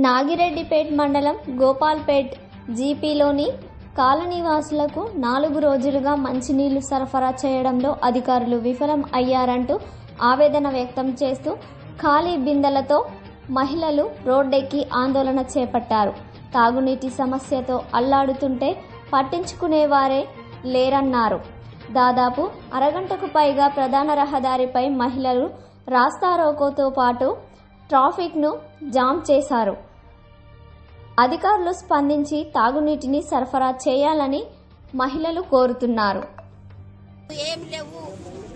నాగిరెడ్డిపేట్ మండలం గోపాల్పేట్ జీపీలోని కాలనీవాసులకు 4 రోజులుగా మంచినీళ్లు సరఫరా చేయడంలో అధికారులు విఫలం అయ్యారంటూ ఆవేదన వ్యక్తం చేస్తూ ఖాళీ బిందెలతో మహిళలు రోడ్డెక్కి ఆందోళన చేపట్టారు. తాగునీటి సమస్యతో అల్లాడుతుంటే పట్టించుకునేవారే లేరన్నారు. దాదాపు అరగంటకు పైగా ప్రధాన రహదారిపై మహిళలు రాస్తారోకోతో పాటు ట్రాఫిక్ను జామ్ చేశారు. అధికారులు స్పందించి తాగునీటిని సరఫరా చేయాలని మహిళలు కోరుతున్నారు. ఏం లేవు,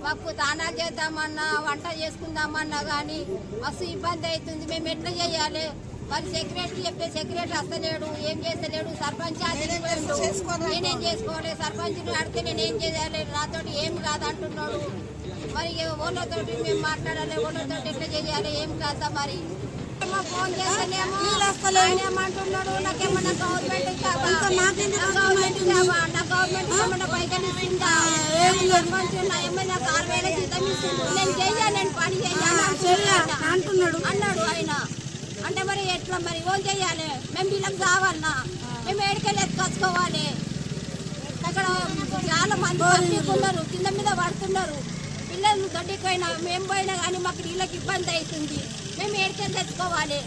మాకు తానాలు చేద్దామన్నా వంట చేసుకుందామన్నా కానీ మస్తు ఇబ్బంది అవుతుంది. మేము ఎట్లా చేయాలి? మరి సెక్రటరీ చెప్తే సెక్రటరీ వస్తలేడు, ఏం చేస్తలేడు. సర్పంచ్ నేనేం చేసుకోవాలి? సర్పంచ్ని అడిగితే నేనేం చేయాలి? నాతో ఏం కాదంటున్నాడు. మరి ఓళ్ళతోటి మేము మాట్లాడాలి, ఓళ్ళతో ఎట్లా చేయాలి? ఏం కాదా? మరి ఫోన్ చేస్తేనేమో ఏమంటున్నాడు, నాకేమన్నా గవర్నమెంట్ నా గవర్నమెంట్ ఏమన్నా పైసలు ఇస్తుందా? ఏమైనా 6,000 జీతం ఇస్తుంది, నేను చేయాలి, నేను పని చేయాలి అన్నాడు ఆయన. అంటే మరి ఎట్లా మరి ఓన్ చేయాలి? మేము వీళ్ళకి కావాలన్నా మేము ఏడికెళ్ళి ఎత్తుకొచ్చుకోవాలి. అక్కడ చాలా మంది ఉన్నారు, కింద మీద పడుతున్నారు. పిల్లలు దొడ్డికి పోయినా మేము పోయినా కానీ మాకు నీళ్ళకి ఇబ్బంది అవుతుంది. మేము ఏడికెళ్ళి తెచ్చుకోవాలి.